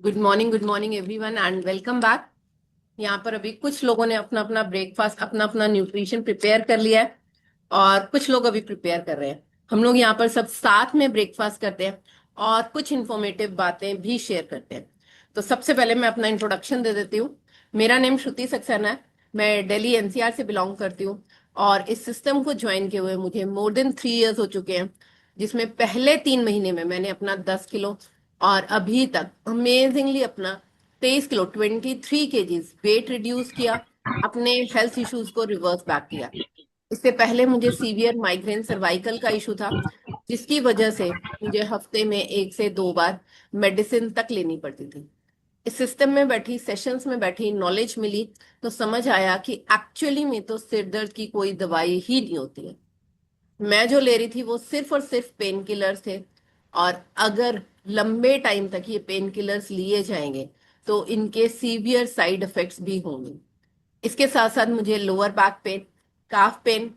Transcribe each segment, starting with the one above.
Good morning everyone and welcome back. यहाँ पर अभी कुछ लोगों ने अपना अपना ब्रेकफास्ट अपना अपना न्यूट्रिशन प्रिपेयर कर लिया है और कुछ लोग अभी प्रिपेयर कर रहे हैं। हम लोग यहाँ पर सब साथ में ब्रेकफास्ट करते हैं और कुछ इंफॉर्मेटिव बातें भी शेयर करते हैं। तो सबसे पहले मैं अपना इंट्रोडक्शन दे देती हूँ। मेरा नेम श्रुति सक्सेना है। मैं दिल्ली एनसीआर से बिलोंग करती हूँ और इस सिस्टम को ज्वाइन किए हुए मुझे मोर देन 3 इयर्स हो चुके हैं, जिसमें पहले 3 महीने में मैंने अपना 10 किलो और अभी तक अमेजिंगली अपना 23 किलो 23 केजीज वेट रिड्यूस किया, अपने हेल्थ इश्यूज को रिवर्स बैक किया। इससे पहले मुझे सीवियर माइग्रेन सर्वाइकल का इशू था, जिसकी वजह से मुझे हफ्ते में 1 से 2 बार मेडिसिन तक लेनी पड़ती थी। इस सिस्टम में बैठी, सेशंस में बैठी, नॉलेज मिली तो समझ आया कि एक्चुअली में तो सिर दर्द की कोई दवाई ही नहीं होती है। मैं जो ले रही थी वो सिर्फ और सिर्फ पेन किलर्स थे, और अगर लंबे टाइम तक ये पेन किलर्स लिए जाएंगे तो इनके सीवियर साइड इफेक्ट्स भी होंगे। इसके साथ साथ मुझे लोअर बैक पेन, काफ पेन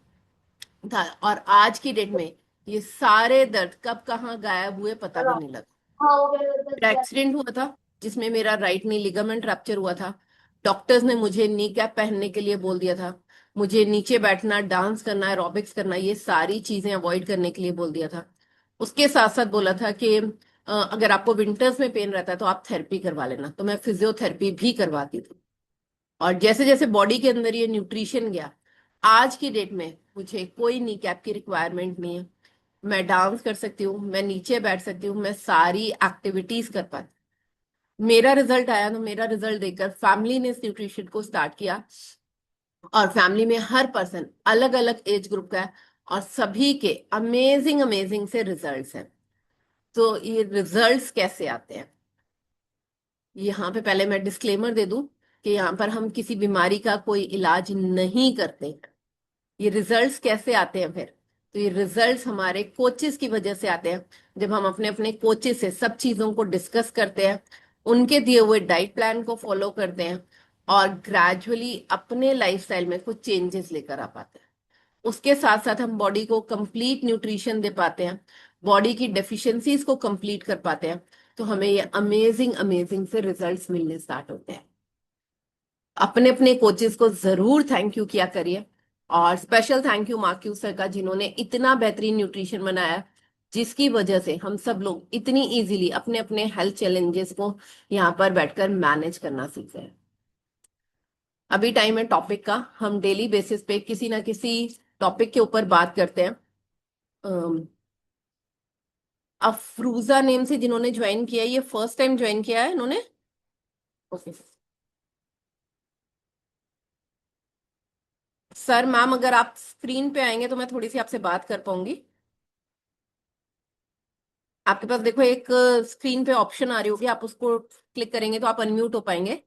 था, और आज की डेट में ये सारे दर्द कब कहाँ गायब हुए पता भी नहीं लगा। मेरा एक्सीडेंट हुआ था जिसमें मेरा राइट नी लिगामेंट रैप्चर हुआ था। डॉक्टर्स ने मुझे नी कैप पहनने के लिए बोल दिया था। मुझे नीचे बैठना, डांस करना, एरोबिक्स करना, ये सारी चीजें अवॉइड करने के लिए बोल दिया था। उसके साथ साथ बोला था कि अगर आपको विंटर्स में पेन रहता है तो आप थेरेपी करवा लेना, तो मैं फिजियोथेरेपी भी करवाती थी। और जैसे जैसे बॉडी के अंदर ये न्यूट्रिशन गया, आज की डेट में मुझे कोई नी कैप की रिक्वायरमेंट नहीं है। मैं डांस कर सकती हूँ, मैं नीचे बैठ सकती हूँ, मैं सारी एक्टिविटीज कर पाती हूँ। मेरा रिजल्ट आया तो मेरा रिजल्ट देखकर फैमिली ने इस न्यूट्रिशन को स्टार्ट किया, और फैमिली में हर पर्सन अलग अलग एज ग्रुप का है और सभी के अमेजिंग अमेजिंग से रिजल्ट्स हैं। तो ये रिजल्ट्स कैसे आते हैं, यहाँ पे पहले मैं डिस्क्लेमर दे दूं कि यहाँ पर हम किसी बीमारी का कोई इलाज नहीं करते। ये रिजल्ट्स कैसे आते हैं फिर? तो ये रिजल्ट्स हमारे कोचेस की वजह से आते हैं। जब हम अपने अपने कोचेस से सब चीजों को डिस्कस करते हैं, उनके दिए हुए डाइट प्लान को फॉलो करते हैं और ग्रेजुअली अपने लाइफस्टाइल में कुछ चेंजेस लेकर आ पाते हैं। उसके साथ साथ हम बॉडी को कंप्लीट न्यूट्रिशन दे पाते हैं, बॉडी की डेफिशिएंसीज को कंप्लीट कर पाते हैं, तो हमें ये अमेजिंग अमेजिंग से रिजल्ट्स मिलने स्टार्ट होते हैं। अपने अपने कोचेस को जरूर थैंक यू किया करिए, और special thank you marquee sir का, जिन्होंने इतना बेहतरीन न्यूट्रिशन बनाया, जिसकी वजह से हम सब लोग इतनी इजीली अपने अपने हेल्थ चैलेंजेस को यहाँ पर बैठकर मैनेज करना सीख रहे हैं। अभी टाइम है टॉपिक का। हम डेली बेसिस पे किसी ना किसी टॉपिक के ऊपर बात करते हैं। अम, अफरूजा नेम से जिन्होंने ज्वाइन किया है, ये फर्स्ट टाइम ज्वाइन किया है इन्होंने। ओके सर, मैम अगर आप स्क्रीन पे आएंगे तो मैं थोड़ी सी आपसे बात कर पाऊंगी। आपके पास देखो एक स्क्रीन पे ऑप्शन आ रही होगी, आप उसको क्लिक करेंगे तो आप अनम्यूट हो पाएंगे।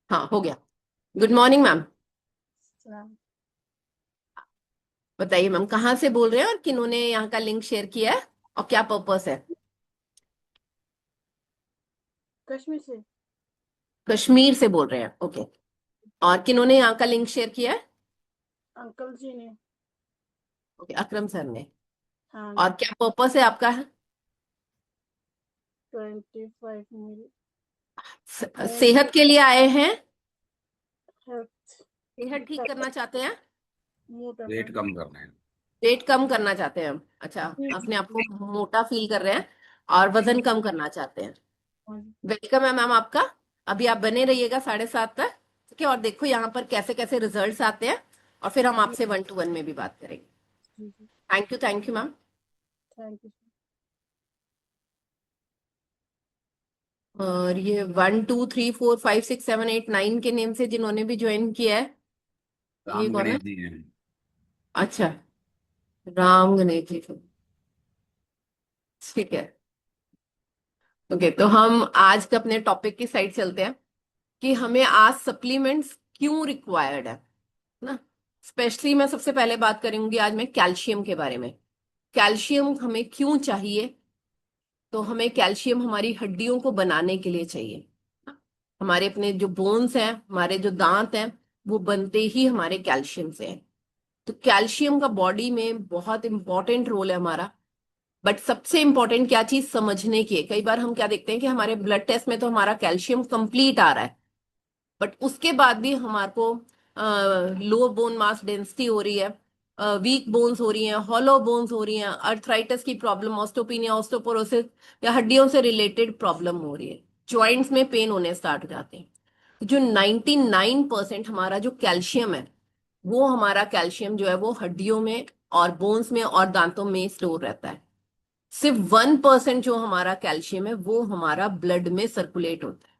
हाँ, हो गया। Good morning ma'am. सलाम। बताइए मैम, कहाँ से बोल रहे हैं और किन्होंने यहाँ का लिंक शेयर किया है और क्या पर्पस है? कश्मीर से। कश्मीर से बोल रहे हैं, ओके। और किन्होंने यहाँ का लिंक शेयर किया है? अंकल जी ने। ओके, अकरम सर ने। हाँ और जी। क्या पर्पस है आपका? 25 मिल हेल्थ। सेहत के लिए आए हैं? हेल्थ सेहत ठीक करना चाहते हैं? मोटा वेट करना। कम करना है। वेट कम करना चाहते हैं? अच्छा, जी जी। अपने आप को मोटा फील कर रहे हैं और वजन कम करना चाहते हैं। हाँ जी। वेलकम है मैम आपका। अभी आप बने रहिएगा 7:30 तक, ठीक है? और देखो यहाँ पर कैसे कैसे रिजल्ट्स आते हैं, और फिर हम जी आपसे 1 to 1 में भी बात करेंगे। जी जी। Thank you ma'am. Thank you. और ये 1 2 3 4 5 6 7 8 9 के नेम से जिन्होंने भी ज्वाइन किया है, ये राम कौन है? गणेश जी हैं। अच्छा, राम गणेश जी, ठीक है। ओके, तो हम आज के अपने टॉपिक की साइड चलते हैं कि हमें आज सप्लीमेंट्स क्यों रिक्वायर्ड है ना। स्पेशली मैं सबसे पहले बात करूंगी आज मैं कैल्शियम के बारे में। कैल्शियम हमें क्यों चाहिए? तो हमें कैल्शियम हमारी हड्डियों को बनाने के लिए चाहिए। हमारे अपने जो बोन्स हैं, हमारे जो दांत हैं, वो बनते ही हमारे कैल्शियम से हैं। तो कैल्शियम का बॉडी में बहुत इंपॉर्टेंट रोल है हमारा। बट सबसे इंपॉर्टेंट क्या चीज समझने की है, कई बार हम क्या देखते हैं कि हमारे ब्लड टेस्ट में तो हमारा कैल्शियम कंप्लीट आ रहा है, बट उसके बाद भी हमारे को लो बोन मास डेंसिटी हो रही है, वीक बोन्स हो रही हैं, हॉलो बोन्स हो रही हैं, अर्थराइटिस की प्रॉब्लम, ऑस्टोपिनिया, ऑस्टोपोरोसिस या हड्डियों से रिलेटेड प्रॉब्लम हो रही है, जॉइंट्स में पेन होने स्टार्ट हो जाते हैं। तो जो 99% हमारा जो कैल्शियम है, वो हमारा कैल्शियम जो है वो हड्डियों में और बोन्स में और दांतों में स्टोर रहता है। सिर्फ 1% जो हमारा कैल्शियम है वो हमारा ब्लड में सर्कुलेट होता है।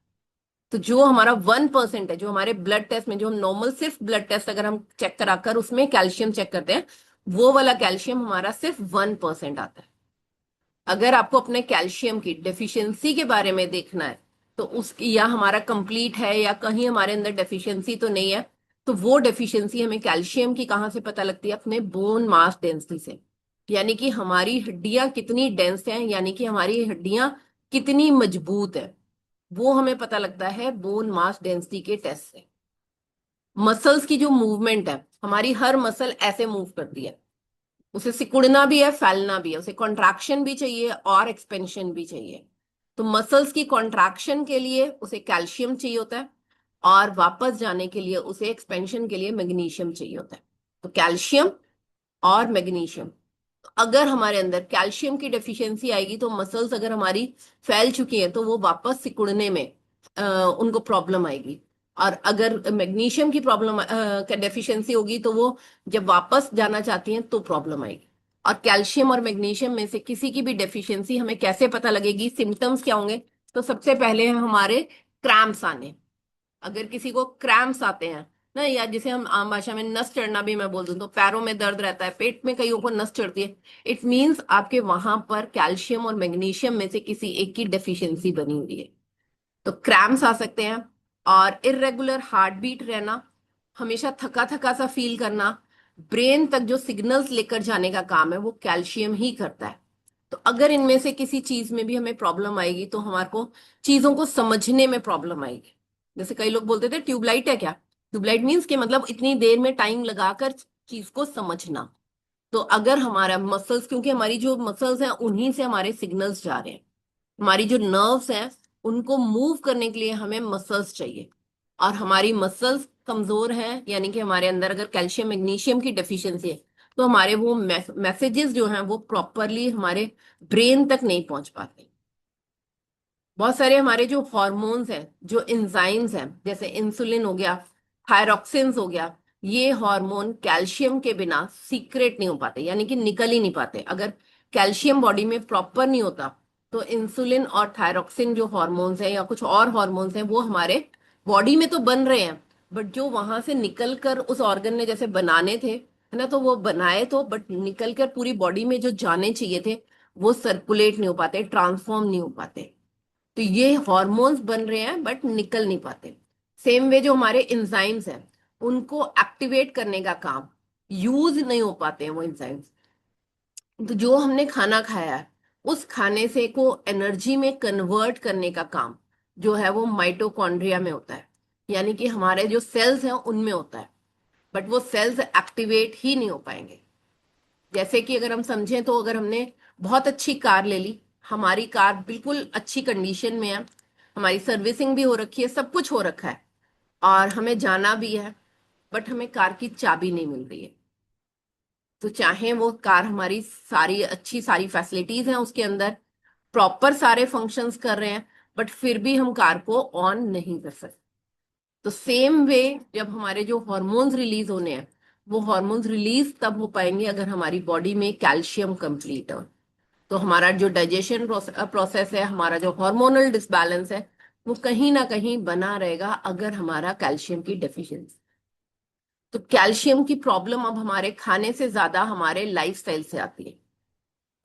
तो जो हमारा 1% है, जो हमारे ब्लड टेस्ट में, जो हम नॉर्मल सिर्फ ब्लड टेस्ट अगर हम चेक कराकर उसमें कैल्शियम चेक करते हैं, वो वाला कैल्शियम हमारा सिर्फ 1% आता है। अगर आपको अपने कैल्शियम की डेफिशिएंसी के बारे में देखना है, तो उसकी या हमारा कंप्लीट है या कहीं हमारे अंदर डेफिशिएंसी तो नहीं है, तो वो डेफिशिएंसी हमें कैल्शियम की कहाँ से पता लगती है? अपने बोन मास डेंसिटी से। यानी कि हमारी हड्डियां कितनी डेंस हैं, यानी कि हमारी हड्डियां कितनी मजबूत है, वो हमें पता लगता है बोन मास डेंसिटी के टेस्ट से। मसल्स की जो मूवमेंट है, हमारी हर मसल ऐसे मूव करती है, उसे सिकुड़ना भी है, फैलना भी है, उसे कॉन्ट्रैक्शन भी चाहिए और एक्सपेंशन भी चाहिए। तो मसल्स की कॉन्ट्रैक्शन के लिए उसे कैल्शियम चाहिए होता है, और वापस जाने के लिए उसे एक्सपेंशन के लिए मैग्नीशियम चाहिए होता है। तो कैल्शियम और मैग्नीशियम, अगर हमारे अंदर कैल्शियम की डेफिशिएंसी आएगी तो मसल्स अगर हमारी फैल चुकी हैं तो वो वापस सिकुड़ने में उनको प्रॉब्लम आएगी। और अगर मैग्नीशियम की प्रॉब्लम का डेफिशिएंसी होगी तो वो जब वापस जाना चाहती हैं तो प्रॉब्लम आएगी। और कैल्शियम और मैग्नीशियम में से किसी की भी डेफिशिएंसी हमें कैसे पता लगेगी, सिम्टम्स क्या होंगे? तो सबसे पहले है हमारे क्रैम्प्स आने। अगर किसी को क्रैम्प्स आते हैं ना, या जिसे हम आम भाषा में नस चढ़ना भी मैं बोल दूं, तो पैरों में दर्द रहता है, पेट में कईयों को नस चढ़ती है, इट मीन्स आपके वहां पर कैल्शियम और मैग्नीशियम में से किसी एक की डेफिशिएंसी बनी हुई है। तो क्रैम्प्स आ सकते हैं। और इरेगुलर हार्ट बीट रहना, हमेशा थका थका सा फील करना, ब्रेन तक जो सिग्नल्स लेकर जाने का काम है वो कैल्शियम ही करता है। तो अगर इनमें से किसी चीज में भी हमें प्रॉब्लम आएगी तो हमारे को चीजों को समझने में प्रॉब्लम आएगी। जैसे कई लोग बोलते थे ट्यूबलाइट है क्या? ट्यूबलाइट मीन्स कि मतलब इतनी देर में टाइम लगाकर चीज को समझना। तो अगर हमारा मसल्स, क्योंकि हमारी जो मसल्स हैं उन्हीं से हमारे सिग्नल्स जा रहे हैं, हमारी जो नर्व्स हैं उनको मूव करने के लिए हमें मसल्स चाहिए, और हमारी मसल्स कमजोर हैं, यानी कि हमारे अंदर अगर कैल्शियम मैग्नीशियम की डेफिशिएंसी है तो हमारे वो मैसेजेस जो हैं वो प्रॉपरली हमारे ब्रेन तक नहीं पहुंच पाते। बहुत सारे हमारे जो हॉर्मोन्स हैं, जो एंजाइम्स हैं, जैसे इंसुलिन हो गया, थायरॉक्सिन्स हो गया, ये हार्मोन कैल्शियम के बिना सीक्रेट नहीं हो पाते, यानी कि निकल ही नहीं पाते। अगर कैल्शियम बॉडी में प्रॉपर नहीं होता तो इंसुलिन और थायरॉक्सिन जो हार्मोन्स हैं या कुछ और हार्मोन्स हैं वो हमारे बॉडी में तो बन रहे हैं, बट जो वहां से निकल कर उस ऑर्गन ने जैसे बनाने थे, है ना, तो वो बनाए तो, बट निकल कर पूरी बॉडी में जो जाने चाहिए थे वो सर्कुलेट नहीं हो पाते, ट्रांसफॉर्म नहीं हो पाते। तो ये हॉर्मोन्स बन रहे हैं बट निकल नहीं पाते। सेम वे जो हमारे एंजाइम्स हैं उनको एक्टिवेट करने का काम, यूज नहीं हो पाते हैं वो एंजाइम्स। तो जो हमने खाना खाया है उस खाने से को एनर्जी में कन्वर्ट करने का काम जो है वो माइटोकॉन्ड्रिया में होता है, यानी कि हमारे जो सेल्स हैं उनमें होता है, बट वो सेल्स एक्टिवेट ही नहीं हो पाएंगे। जैसे कि अगर हम समझें तो अगर हमने बहुत अच्छी कार ले ली, हमारी कार बिल्कुल अच्छी कंडीशन में है, हमारी सर्विसिंग भी हो रखी है, सब कुछ हो रखा है, और हमें जाना भी है, बट हमें कार की चाबी नहीं मिल रही है। तो चाहे वो कार हमारी सारी अच्छी सारी फैसिलिटीज हैं उसके अंदर, प्रॉपर सारे फंक्शंस कर रहे हैं, बट फिर भी हम कार को ऑन नहीं कर सकते। तो सेम वे जब हमारे जो हॉर्मोन्स रिलीज होने हैं, वो हॉर्मोन्स रिलीज तब हो पाएंगे अगर हमारी बॉडी में कैल्शियम कंप्लीट हो। तो हमारा जो डाइजेशन प्रोसेस है, हमारा जो हार्मोनल डिसबैलेंस है, वो कहीं ना कहीं बना रहेगा अगर हमारा कैल्शियम की डेफिशिएंसी। तो कैल्शियम की प्रॉब्लम अब हमारे खाने से ज्यादा हमारे लाइफस्टाइल से आती है।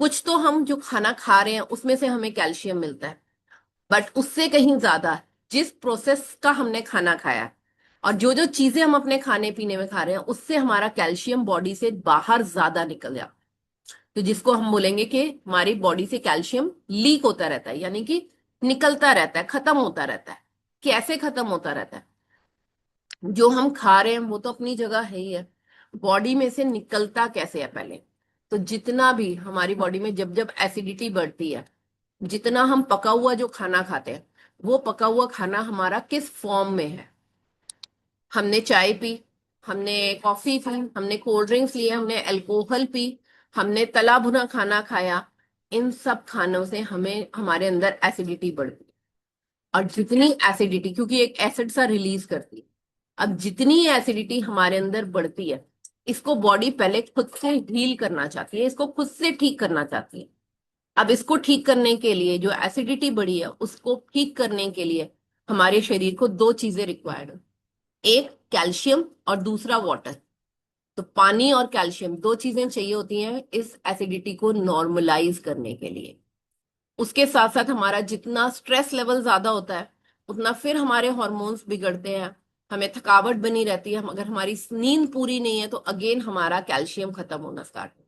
कुछ तो हम जो खाना खा रहे हैं उसमें से हमें कैल्शियम मिलता है, बट उससे कहीं ज्यादा जिस प्रोसेस का हमने खाना खाया है और जो जो चीजें हम अपने खाने पीने में खा रहे हैं उससे हमारा कैल्शियम बॉडी से बाहर ज्यादा निकल जाता है। तो जिसको हम बोलेंगे कि हमारी बॉडी से कैल्शियम लीक होता रहता है, यानी कि निकलता रहता है, खत्म होता रहता है। कैसे खत्म होता रहता है? जो हम खा रहे हैं वो तो अपनी जगह है ही है, बॉडी में से निकलता कैसे है पहले। तो जितना भी हमारी बॉडी में जब जब एसिडिटी बढ़ती है, जितना हम पका हुआ जो खाना खाते हैं, वो पका हुआ खाना हमारा किस फॉर्म में है। हमने चाय पी, हमने कॉफी पी, हमने कोल्ड ड्रिंक्स लिए, हमने अल्कोहल पी, हमने तला भुना खाना खाया, इन सब खानों से हमें हमारे अंदर एसिडिटी बढ़ती है। और जितनी एसिडिटी, क्योंकि एक एसिड सा रिलीज करती है, अब जितनी एसिडिटी हमारे अंदर बढ़ती है, इसको बॉडी पहले खुद से हील करना चाहती है, इसको खुद से ठीक करना चाहती है। अब इसको ठीक करने के लिए, जो एसिडिटी बढ़ी है उसको ठीक करने के लिए हमारे शरीर को दो चीजें रिक्वायर्ड है, एक कैल्शियम और दूसरा वाटर। तो पानी और कैल्शियम दो चीजें चाहिए होती हैं इस एसिडिटी को नॉर्मलाइज करने के लिए। उसके साथ साथ हमारा जितना स्ट्रेस लेवल ज्यादा होता है, उतना फिर हमारे हॉर्मोन्स बिगड़ते हैं, हमें थकावट बनी रहती है। अगर हमारी नींद पूरी नहीं है तो अगेन हमारा कैल्शियम खत्म होना स्टार्ट हो।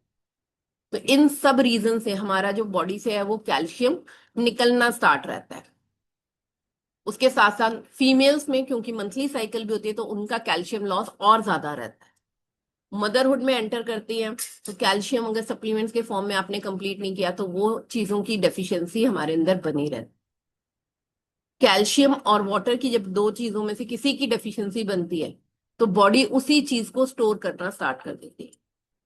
तो इन सब रीजन से हमारा जो बॉडी से है वो कैल्शियम निकलना स्टार्ट रहता है। उसके साथ साथ फीमेल्स में क्योंकि मंथली साइकिल भी होती है, तो उनका कैल्शियम लॉस और ज्यादा रहता है। मदरहुड में एंटर करती है तो कैल्शियम अगर सप्लीमेंट्स के फॉर्म में आपने कंप्लीट नहीं किया तो वो चीजों की डेफिशिएंसी हमारे अंदर बनी रहती है। कैल्शियम और वाटर की जब दो चीजों में से किसी की डेफिशिएंसी बनती है, तो बॉडी उसी चीज को स्टोर करना स्टार्ट कर देती है।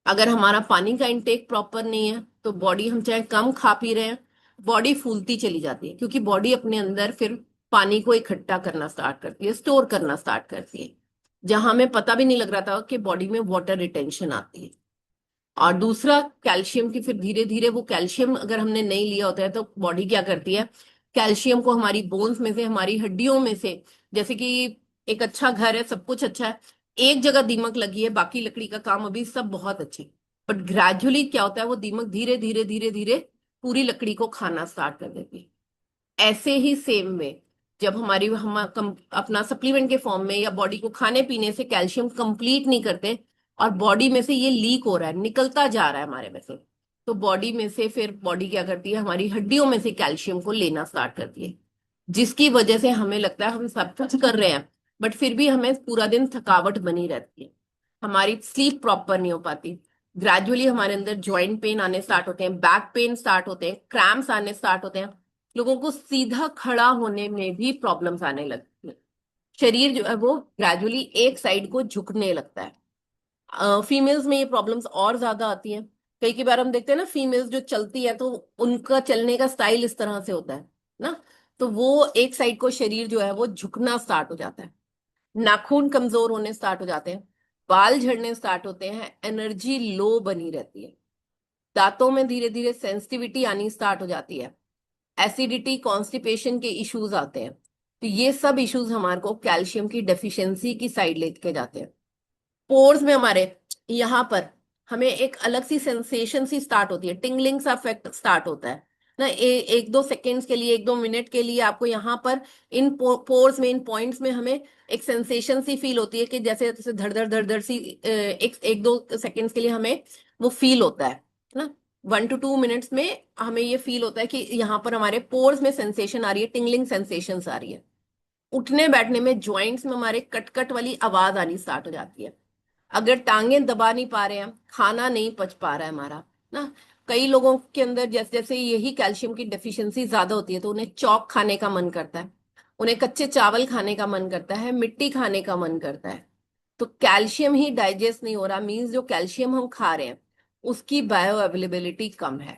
अगर हमारा पानी का इंटेक प्रॉपर नहीं है तो बॉडी, हम चाहे कम खा पी रहे हैं, बॉडी फूलती चली जाती है, क्योंकि बॉडी अपने अंदर फिर पानी को इकट्ठा करना स्टार्ट करती है, स्टोर करना स्टार्ट करती है, जहां हमें पता भी नहीं लग रहा था कि बॉडी में वाटर रिटेंशन आती है। और दूसरा कैल्शियम की, फिर धीरे धीरे वो कैल्शियम अगर हमने नहीं लिया होता है तो बॉडी क्या करती है, कैल्शियम को हमारी बोन्स में से, हमारी हड्डियों में से, जैसे कि एक अच्छा घर है, सब कुछ अच्छा है, एक जगह दीमक लगी है, बाकी लकड़ी का काम अभी सब बहुत अच्छे, बट ग्रेजुअली क्या होता है, वो दीमक धीरे धीरे धीरे धीरे पूरी लकड़ी को खाना स्टार्ट कर देती है। ऐसे ही सेम में जब अपना सप्लीमेंट के फॉर्म में या बॉडी को खाने पीने से कैल्शियम कंप्लीट नहीं करते, और बॉडी में से ये लीक हो रहा है, निकलता जा रहा है हमारे में से, तो बॉडी में से फिर बॉडी क्या करती है, हमारी हड्डियों में से कैल्शियम को लेना स्टार्ट करती है, जिसकी वजह से हमें लगता है हम सब कुछ कर रहे हैं, बट फिर भी हमें पूरा दिन थकावट बनी रहती है, हमारी स्लीप प्रॉपर नहीं हो पाती। ग्रेजुअली हमारे अंदर जॉइंट पेन आने स्टार्ट होते हैं, बैक पेन स्टार्ट होते हैं, क्रैम्प्स आने स्टार्ट होते हैं, लोगों को सीधा खड़ा होने में भी प्रॉब्लम्स आने लगती है, शरीर जो है वो ग्रेजुअली एक साइड को झुकने लगता है। फीमेल्स में ये प्रॉब्लम्स और ज्यादा आती हैं। कई कई बार हम देखते हैं ना, फीमेल्स जो चलती है तो उनका चलने का स्टाइल इस तरह से होता है ना, तो वो एक साइड को शरीर जो है वो झुकना स्टार्ट हो जाता है, नाखून कमजोर होने स्टार्ट हो जाते हैं, बाल झड़ने स्टार्ट होते हैं, एनर्जी लो बनी रहती है, दांतों में धीरे धीरे सेंसिटिविटी आनी स्टार्ट हो जाती है, एसिडिटी कॉन्स्टिपेशन के इश्यूज आते हैं। तो ये सब इश्यूज हमारे को कैल्शियम की डेफिशिएंसी की साइड लेके जाते हैं। पोर्स में हमारे यहाँ पर हमें एक अलग सी सेंसेशन सी स्टार्ट होती है, टिंगलिंग सा इफेक्ट स्टार्ट होता है ना, एक दो सेकेंड्स के लिए, एक दो मिनट के लिए आपको यहाँ पर इन पोर्स में, इन पॉइंट्स में हमें एक सेंसेशन सी फील होती है कि जैसे जैसे धड़ धड़ सी, एक एक दो सेकेंड्स के लिए हमें वो फील होता है ना, 1 to 2 मिनट्स में हमें ये फील होता है कि यहाँ पर हमारे पोर्स में सेंसेशन आ रही है, टिंगलिंग सेंसेशन आ रही है। उठने बैठने में ज्वाइंट्स में हमारे कट कट वाली आवाज आनी स्टार्ट हो जाती है। अगर टांगे दबा नहीं पा रहे हैं, खाना नहीं पच पा रहा है हमारा ना, कई लोगों के अंदर जैसे जैसे यही कैल्शियम की डेफिशिएंसी ज्यादा होती है तो उन्हें चौक खाने का मन करता है, उन्हें कच्चे चावल खाने का मन करता है, मिट्टी खाने का मन करता है। तो कैल्शियम ही डाइजेस्ट नहीं हो रहा, मीन्स जो कैल्शियम हम खा रहे हैं उसकी बायो अवेलेबिलिटी कम है,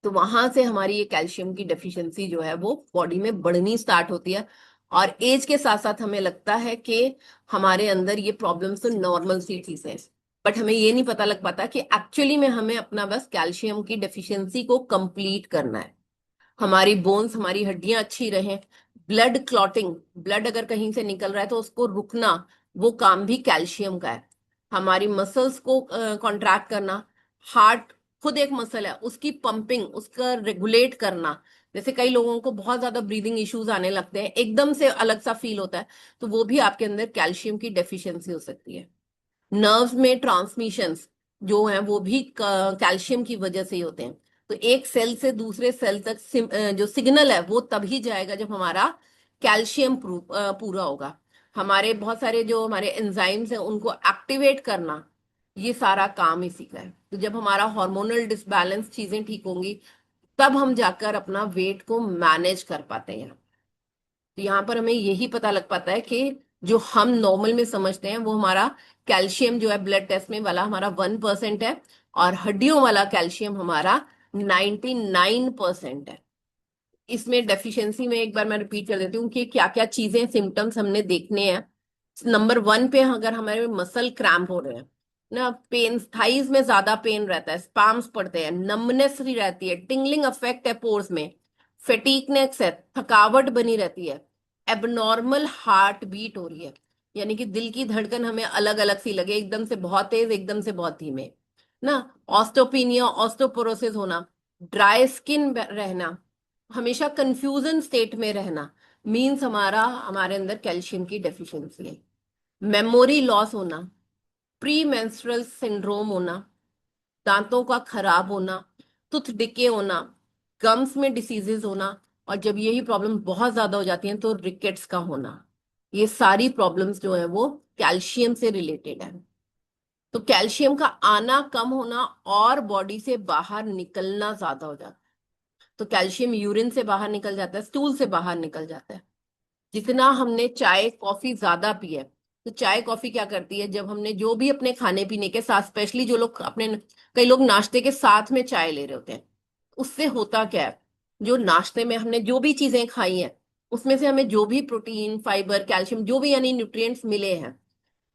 तो वहां से हमारी ये कैल्शियम की डेफिशिएंसी जो है वो बॉडी में बढ़नी स्टार्ट होती है। और एज के साथ साथ हमें लगता है कि हमारे अंदर ये प्रॉब्लम्स तो नॉर्मल सी चीज है, बट हमें ये नहीं पता लग पाता कि एक्चुअली में हमें अपना बस कैल्शियम की डेफिशिएंसी को कंप्लीट करना है, हमारी बोन्स, हमारी हड्डियां अच्छी रहें, ब्लड क्लॉटिंग, ब्लड अगर कहीं से निकल रहा है तो उसको रुकना, वो काम भी कैल्शियम का है। हमारी मसल्स को कॉन्ट्रैक्ट करना, हार्ट खुद एक मसल है, उसकी पंपिंग, उसका रेगुलेट करना, जैसे कई लोगों को बहुत ज्यादा ब्रीदिंग इश्यूज आने लगते हैं, एकदम से अलग सा फील होता है, तो वो भी आपके अंदर कैल्शियम की डेफिशिएंसी हो सकती है। नर्व्स में ट्रांसमिशंस जो हैं वो भी कैल्शियम की वजह से ही होते हैं। तो एक सेल से दूसरे सेल तक जो सिग्नल है वो तभी जाएगा जब हमारा कैल्शियम पूरा होगा। हमारे बहुत सारे जो हमारे एंजाइम्स हैं उनको एक्टिवेट करना, ये सारा काम इसी का है। तो जब हमारा हार्मोनल डिसबैलेंस चीजें ठीक होंगी तब हम जाकर अपना वेट को मैनेज कर पाते हैं। तो यहाँ पर हमें यही पता लग पाता है कि जो हम नॉर्मल में समझते हैं वो हमारा कैल्शियम जो है ब्लड टेस्ट में वाला हमारा 1% है, और हड्डियों वाला कैल्शियम हमारा 99% है। इसमें डेफिशिएंसी में एक बार मैं रिपीट कर देती हूँ कि क्या क्या चीजें सिम्टम्स हमने देखने हैं। नंबर 1 पे अगर हमारे मसल क्रैम्प हो रहे हैं ना, पेन, थाइज में ज्यादा पेन रहता है, स्पाम्स पड़ते हैं, नमनेस रहती है, टिंगलिंग अफेक्ट है पोर्स में, फेटिकनेस है, थकावट बनी रहती है, एबनॉर्मल हार्ट बीट हो रही है, यानी कि दिल की धड़कन हमें अलग अलग सी लगे, एकदम से बहुत तेज, एकदम से बहुत धीमे ना, ऑस्टोपिनिया, ऑस्टोपोरोसिस होना, ड्राई स्किन रहना, हमेशा कंफ्यूजन स्टेट में रहना, मीन्स हमारे अंदर कैल्शियम की डेफिशिएंसी है। मेमोरी लॉस होना, प्री मेंस्ट्रुअल सिंड्रोम होना, दांतों का खराब होना, टूथ डिके होना, गम्स में डिसीजेस होना, और जब यही प्रॉब्लम बहुत ज्यादा हो जाती हैं तो रिकेट्स का होना। ये सारी प्रॉब्लम्स जो है वो कैल्शियम से रिलेटेड है। तो कैल्शियम का आना कम होना और बॉडी से बाहर निकलना ज्यादा हो जाता है। तो कैल्शियम यूरिन से बाहर निकल जाता है, स्टूल से बाहर निकल जाता है। जितना हमने चाय कॉफी ज्यादा पी है, तो चाय कॉफी क्या करती है, जब हमने जो भी अपने खाने पीने के साथ, स्पेशली जो लोग अपने, कई लोग नाश्ते के साथ में चाय ले रहे होते हैं, उससे होता क्या है, जो नाश्ते में हमने जो भी चीजें खाई हैं उसमें से हमें जो भी प्रोटीन, फाइबर, कैल्शियम, जो भी यानी न्यूट्रिएंट्स मिले हैं,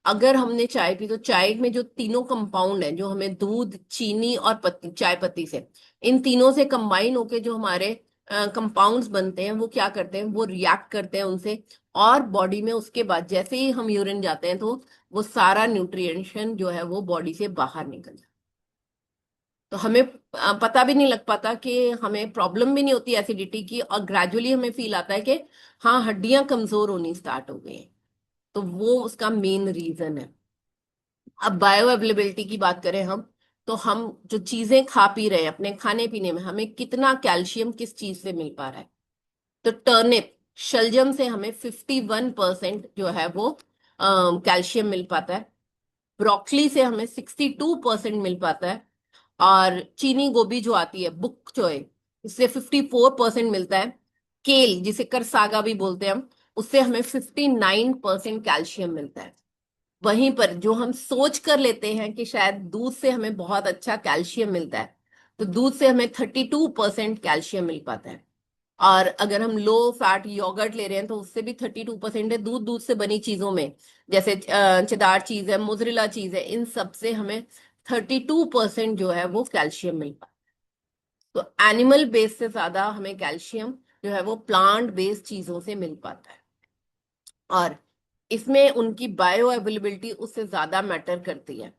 अगर हमने चाय पी तो चाय में जो तीनों कंपाउंड है, जो हमें दूध, चीनी और पत्ती, चाय पत्ती से, इन तीनों से कंबाइन होके जो हमारे कंपाउंड्स बनते हैं, वो क्या करते हैं, वो रिएक्ट करते हैं उनसे, और बॉडी में उसके बाद जैसे ही हम यूरिन जाते हैं तो वो सारा न्यूट्रिएंशन जो है वो बॉडी से बाहर निकल जाता है। तो हमें पता भी नहीं लग पाता कि हमें प्रॉब्लम भी नहीं होती एसिडिटी की, और ग्रेजुअली हमें फील आता है कि हाँ, हड्डियां कमजोर होनी स्टार्ट हो गई हैं। तो वो उसका मेन रीजन है। अब बायो अवेलेबिलिटी की बात करें हम, तो हम जो चीजें खा पी रहे हैं अपने खाने पीने में, हमें कितना कैल्शियम किस चीज से मिल पा रहा है। तो टर्निप, शलजम से हमें 51% जो है वो कैल्शियम मिल पाता है। ब्रोकली से हमें 62% मिल पाता है। और चीनी गोभी जो आती है, बुक चोय, इससे 54% मिलता है। केल, जिसे करसागा भी बोलते हैं हम, उससे हमें 59% कैल्शियम मिलता है। वहीं पर जो हम सोच कर लेते हैं कि शायद दूध से हमें बहुत अच्छा कैल्शियम मिलता है, तो दूध से हमें 32% कैल्शियम मिल पाता है। और अगर हम लो फैट योगर्ट ले रहे हैं तो उससे भी 32% है। दूध, दूध से बनी चीजों में जैसे चेदार चीज है, मोजरेला चीज है, इन सब से हमें 32% जो है वो कैल्शियम मिल पाता है। तो एनिमल बेस से ज्यादा हमें कैल्शियम जो है वो प्लांट बेस्ड चीजों से मिल पाता है। और इसमें उनकी बायो अवेलेबिलिटी उससे ज्यादा मैटर करती है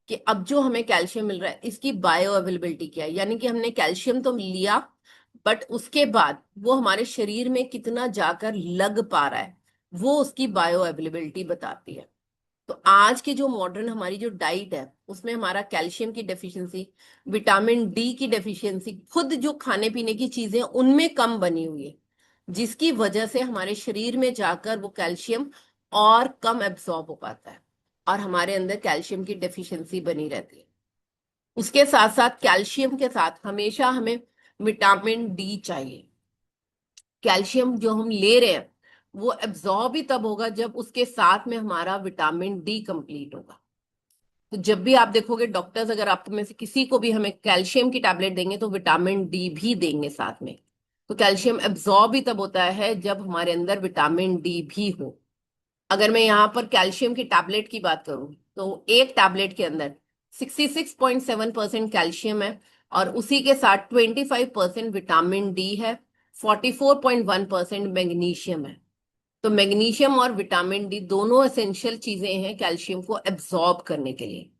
कि अब जो हमें कैल्शियम मिल रहा है इसकी बायो अवेलेबिलिटी क्या है, यानी कि हमने कैल्शियम तो लिया, बट उसके बाद वो हमारे शरीर में कितना जाकर लग पा रहा है, वो उसकी बायो अवेलेबिलिटी बताती है। तो आज की जो मॉडर्न हमारी जो डाइट है उसमें हमारा कैल्शियम की डेफिशिएंसी, विटामिन डी की डेफिशिएंसी, खुद जो खाने पीने की चीजें उनमें कम बनी हुई है, जिसकी वजह से हमारे शरीर में जाकर वो कैल्शियम और कम एब्सॉर्ब हो पाता है, और हमारे अंदर कैल्शियम की डेफिशिएंसी बनी रहती है। उसके साथ साथ कैल्शियम के साथ हमेशा हमें विटामिन डी चाहिए। कैल्शियम जो हम ले रहे हैं वो एब्सॉर्ब ही तब होगा जब उसके साथ में हमारा विटामिन डी कंप्लीट होगा। तो जब भी आप देखोगे डॉक्टर्स अगर आप में से किसी को भी हमें कैल्शियम की टैबलेट देंगे तो विटामिन डी भी देंगे साथ में। तो कैल्शियम एब्सॉर्ब ही तब होता है जब हमारे अंदर विटामिन डी भी हो। अगर मैं यहाँ पर कैल्शियम की टैबलेट की बात करूं तो एक टैबलेट के अंदर 66.7% कैल्शियम है, और उसी के साथ 25% विटामिन डी है, 44.1% मैग्नीशियम है। तो मैग्नीशियम और विटामिन डी दोनों एसेंशियल चीजें हैं कैल्शियम को एब्सॉर्ब करने के लिए।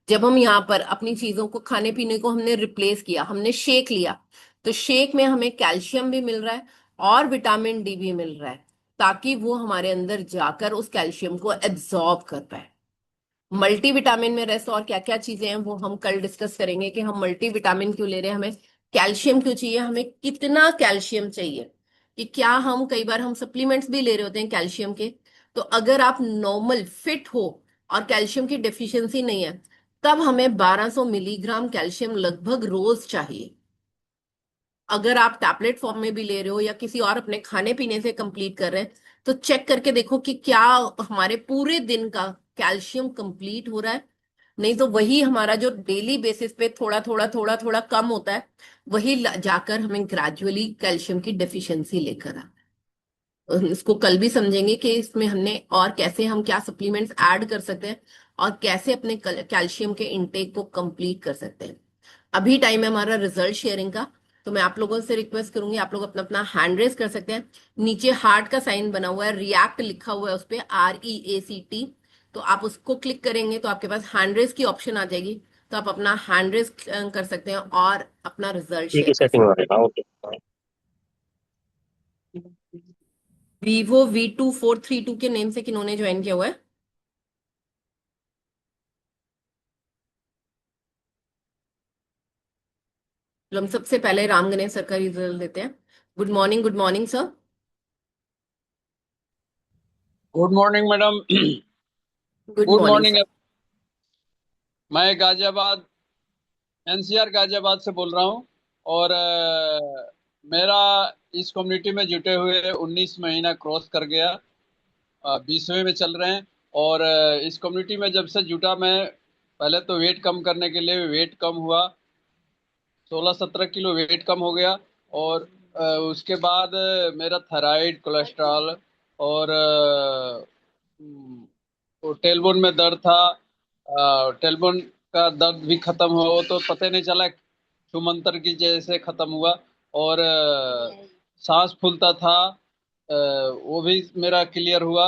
जब हम यहाँ पर अपनी चीजों को, खाने पीने को हमने रिप्लेस किया, हमने शेक लिया, तो शेक में हमें कैल्शियम भी मिल रहा है और विटामिन डी भी मिल रहा है, ताकि वो हमारे अंदर जाकर उस कैल्शियम को एब्सॉर्ब कर पाए। मल्टीविटामिन में रेस्ट और क्या क्या चीजें हैं वो हम कल डिस्कस करेंगे कि हम मल्टीविटामिन क्यों ले रहे हैं, हमें कैल्शियम क्यों चाहिए, हमें कितना कैल्शियम चाहिए। कि क्या हम कई बार हम सप्लीमेंट्स भी ले रहे होते हैं कैल्शियम के, तो अगर आप नॉर्मल फिट हो और कैल्शियम की डेफिशिएंसी नहीं है, तब हमें 1200 मिलीग्राम कैल्शियम लगभग रोज चाहिए। अगर आप टैबलेट फॉर्म में भी ले रहे हो या किसी और अपने खाने पीने से कंप्लीट कर रहे हैं, तो चेक करके देखो कि क्या हमारे पूरे दिन का कैल्शियम कंप्लीट हो रहा है। नहीं तो वही हमारा जो डेली बेसिस पे थोड़ा थोड़ा थोड़ा थोड़ा कम होता है, वही जाकर हमें ग्रेजुअली कैल्शियम की डेफिशिएंसी लेकर आता है। इसको कल भी समझेंगे कि इसमें हमने और कैसे हम क्या सप्लीमेंट्स ऐड कर सकते हैं और कैसे अपने कैल्शियम के इनटेक को कंप्लीट कर सकते हैं। अभी टाइम है हमारा रिजल्ट शेयरिंग का, तो मैं आप लोगों से रिक्वेस्ट करूंगी, आप लोग अपना अपना हैंड रेस कर सकते हैं। नीचे हार्ट का साइन बना हुआ है, रिएक्ट लिखा हुआ है उस पे, REACT। तो आप उसको क्लिक करेंगे तो आपके पास हैंड रेस की ऑप्शन आ जाएगी, तो आप अपना हैंड रेस कर सकते हैं और अपना रिजल्ट ठीक है, शेयर कर सेटिंग सकते हो रही है। हाँ, ओके। हैं। वीवो V2432 के नेम से किन्होंने ज्वाइन किया हुआ है? तो हम सबसे पहले राम गणेश सर का रिजल्ट देते हैं। Good morning sir. Good morning madam. Good good morning morning. Sir. मैं गाजियाबाद, एनसीआर गाजियाबाद से बोल रहा हूँ। और मेरा इस कम्युनिटी में जुटे हुए 19 महीना क्रॉस कर गया, 20वें में चल रहे हैं। और इस कम्युनिटी में जब से जुटा मैं, पहले तो वेट कम करने के लिए वेट कम हुआ, 16-17 किलो वेट कम हो गया। और उसके बाद मेरा थायराइड, कोलेस्ट्रॉल और वो टेलबोन में दर्द था। टेलबोन का दर्द भी खत्म हुआ, वो तो पता ही नहीं चला, छुमंतर की जैसे खत्म हुआ। और सांस फूलता था, वो भी मेरा क्लियर हुआ।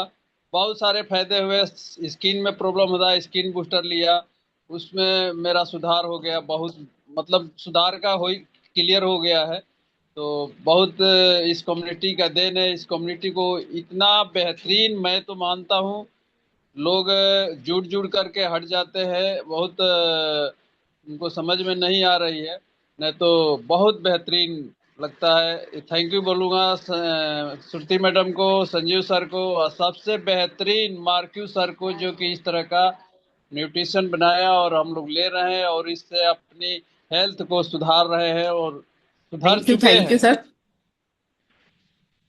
बहुत सारे फायदे हुए। स्किन में प्रॉब्लम होता, स्किन बूस्टर लिया, उसमें मेरा सुधार हो गया बहुत, मतलब सुधार का हो, क्लियर हो गया है। तो बहुत इस कम्युनिटी का देन है। इस कम्युनिटी को इतना बेहतरीन मैं तो मानता हूँ। लोग जुड़ जुड़ करके हट जाते हैं, बहुत उनको समझ में नहीं आ रही है, नहीं तो बहुत बेहतरीन लगता है। थैंक यू बोलूँगा श्रुति मैडम को, संजीव सर को, और सबसे बेहतरीन मार्क्यू सर को, जो कि इस तरह का न्यूट्रिशन बनाया और हम लोग ले रहे हैं और इससे अपनी हेल्थ को सुधार रहे हैं और सुधार चुके थैंक यू हैं। Sir.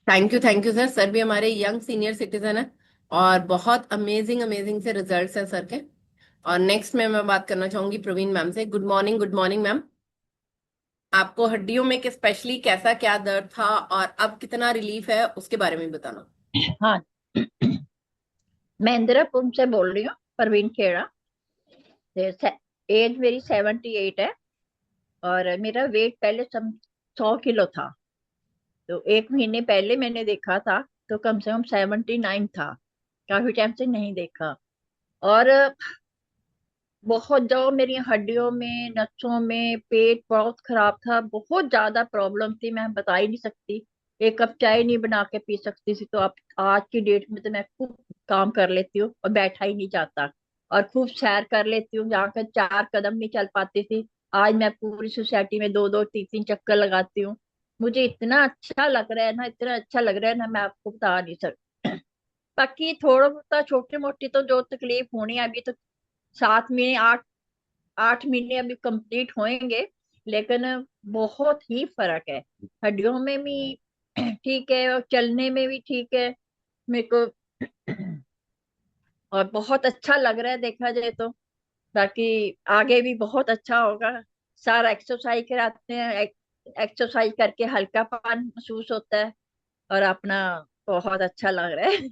Thank you sir. Sir भी हमारे यंग सीनियर सिटीजन है और बहुत अमेजिंग अमेजिंग से रिजल्ट्स हैं सर के। और नेक्स्ट में मैं बात करना चाहूंगी प्रवीण मैम से। Good morning ma'am. आपको हड्डियों में स्पेशली कैसा क्या दर्द था और अब कितना रिलीफ है, उसके बारे में बताना। हाँ, मैं इंदिरापुर से बोल रही हूँ, परवीन खेड़ा। एज मेरी 78 है और मेरा वेट पहले 100 किलो था। तो एक महीने पहले मैंने देखा था तो कम से कम 79 था। काफी टाइम से नहीं देखा। और बहुत जो मेरी हड्डियों में, नसों में, पेट बहुत खराब था, बहुत ज्यादा प्रॉब्लम थी, मैं बता ही नहीं सकती। एक कप चाय नहीं बना के पी सकती थी। तो अब आज की डेट में तो मैं खूब काम कर लेती हूँ और बैठा ही नहीं जाता। और खूब सैर कर लेती हूँ, जहाँ का 4 कदम नहीं चल पाती थी, आज मैं पूरी सोसाइटी में 2-2, 3-3 चक्कर लगाती हूँ। मुझे इतना अच्छा लग रहा है ना, इतना अच्छा लग रहा है ना, मैं आपको बता नहीं सकती। बाकी थोड़ा बहुत छोटी मोटी तो जो तकलीफ होनी है, अभी तो 7 महीने 8 महीने अभी कंप्लीट होंगे, लेकिन बहुत ही फर्क है। हड्डियों में भी ठीक है और चलने में भी ठीक है मेरे को। और बहुत अच्छा लग रहा है देखा जाए तो। बाकी आगे भी बहुत अच्छा होगा। सारा एक्सरसाइज कराते हैं, एक्सरसाइज करके हल्कापन महसूस होता है और अपना बहुत अच्छा लग रहा है।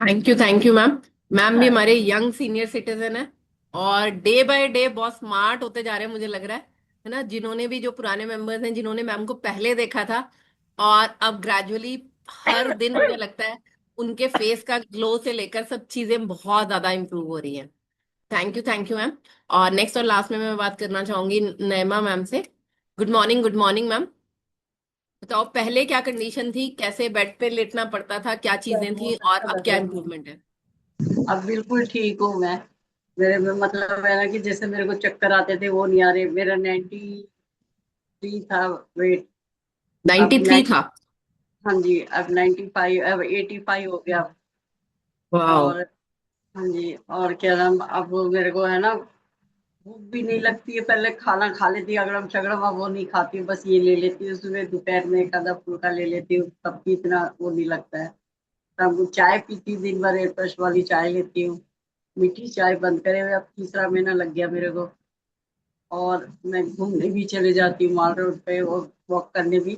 Thank you ma'am. मैम भी हाँ, हमारे यंग सीनियर सिटीजन है और डे बाय डे बहुत स्मार्ट होते जा रहे हैं, मुझे लग रहा है ना। जिन्होंने भी, जो पुराने मेंबर्स हैं, जिन्होंने मैम को पहले देखा था और अब ग्रेजुअली हर दिन मुझे लगता है उनके फेस का ग्लो से लेकर सब चीजें बहुत ज्यादा इंप्रूव हो रही हैं। Thank you ma'am. और नेक्स्ट और लास्ट में मैं बात करना चाहूंगी नैमा मैम से। Good morning ma'am. बताओ पहले क्या कंडीशन थी, कैसे बेड पे लेटना पड़ता था, क्या चीजें थी और अब क्या इम्प्रूवमेंट है? अब बिल्कुल ठीक हूँ मैं। मेरे में मतलब है ना कि जैसे मेरे को चक्कर आते थे वो नहीं आ रहे। मेरा 93 था वेट, अब 93 था? हाँ जी, अब 95, अब 85 हो गया। वाह। और हाँ जी, और क्या नाम, अब मेरे को है ना, भूख भी नहीं लगती है। पहले खाना खा लेती है अगड़म शगड़म, अब वो नहीं खाती हूँ, बस ये ले लेती हूँ। सुबह दोपहर में एक आधा फुल्का ले लेती हूँ, तब भी इतना वो नहीं लगता है। तब चाय पीती हूँ दिन भर, एयरफ्रेश वाली चाय लेती हूँ। मीठी चाय बंद करे हुए अब तीसरा महीना लग गया मेरे को। और मैं घूमने भी चले जाती हूँ मॉल रोड पे, और वॉक करने भी।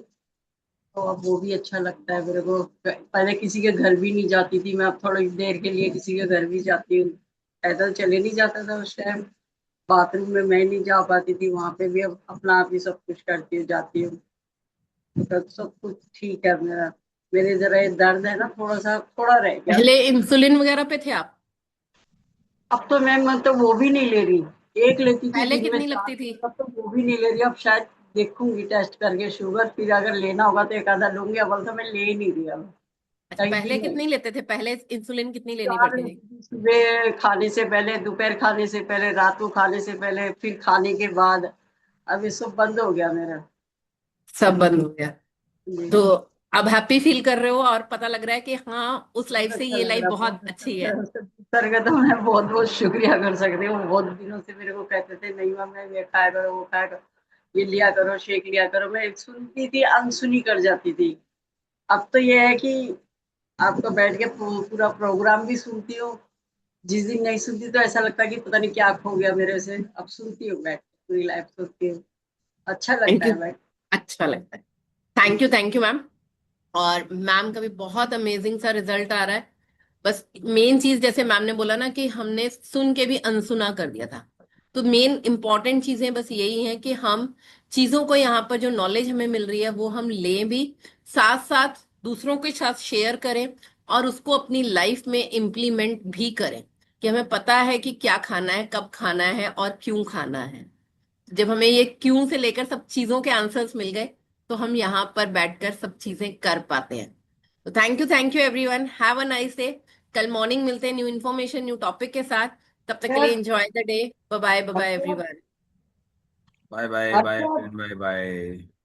तो अब वो भी अच्छा लगता है मेरे को। पहले किसी के घर भी नहीं जाती थी मैं, अब थोड़ी देर के लिए किसी के घर भी जाती हूँ। पैदल चले नहीं जाता था उस टाइम। बाथरूम में मैं नहीं जा पाती थी, वहां पे भी अब अपना आप ही सब कुछ करती हूँ, जाती हूँ। तो सब कुछ ठीक है मेरा। मेरे जरा ये दर्द है ना, थोड़ा सा थोड़ा रह गया। पहले इंसुलिन वगैरह पे थे आप? अब तो मैं मतलब वो भी नहीं ले रही। एक लेती थी पहले दिन में कितनी चार, लगती थी? अब तो वो भी नहीं ले रही। अब शायद देखूंगी टेस्ट करके शुगर, फिर अगर लेना होगा तो एक आधा लूंगी। अब तो मैं ले ही नहीं रही अब, अच्छा, कहीं भी पहले नहीं। कितनी लेते थे? पहले इंसुलिन कितनी लेनी चार पड़ती थी? लेती थी, सुबह खाने से पहले, दोपहर खाने से पहले, रात को खाने से पहले, फिर खाने के बाद। अब ये सब बंद हो गया मेरा। सब बंद हो गया? जी। तो अब हैप्पी फील कर रहे हो और पता लग रहा है कि हाँ, उस लाइफ बहुत से अच्छा ये लग लाइफ रहा है, बहुत बहुत अच्छा अच्छी लग है। रहा है। सर का तो मैं बहुत बहुत शुक्रिया कर सकती हूँ। बहुत दिनों से मेरे को कहते थे नहीं मैम, मैं ये खाया करो, वो खाया करो, ये लिया करो, शेक लिया करो। मैं सुनती थी, अनसुनी कर जाती थी। अब तो ये है कि आपको बैठ के पूरा प्रोग्राम भी सुनती हूँ। जिस दिन नहीं सुनती तो ऐसा लगता है कि पता नहीं क्या खो गया मेरे से। अब सुनती हूँ बैठ के, पूरी लाइफ सुनती हूँ। अच्छा थैंक लगता यू। है बैठ अच्छा लगता है। के। Thank you ma'am. और मैम का भी बहुत अमेजिंग सा रिजल्ट आ रहा है। बस मेन चीज, जैसे मैम ने बोला ना कि हमने सुन के भी अनसुना कर दिया था, तो मेन इंपॉर्टेंट चीजें बस यही है कि हम चीजों को, यहाँ पर जो नॉलेज हमें मिल रही है वो हम लें भी, साथ साथ दूसरों के साथ शेयर करें और उसको अपनी लाइफ में इम्प्लीमेंट भी करें, कि हमें पता है कि क्या खाना है, कब खाना है और क्यों खाना है। जब हमें ये क्यों से लेकर सब चीजों के आंसर्स मिल गए, तो हम यहाँ पर बैठकर सब चीजें कर पाते हैं। तो thank you everyone, have a nice day. कल मॉर्निंग मिलते हैं न्यू इन्फॉर्मेशन, न्यू टॉपिक के साथ। तब तक के लिए खैर, enjoy the day. Bye bye, bye अब बाय तो एवरीवन। बाय बाय अब बाय तो बाय बाय।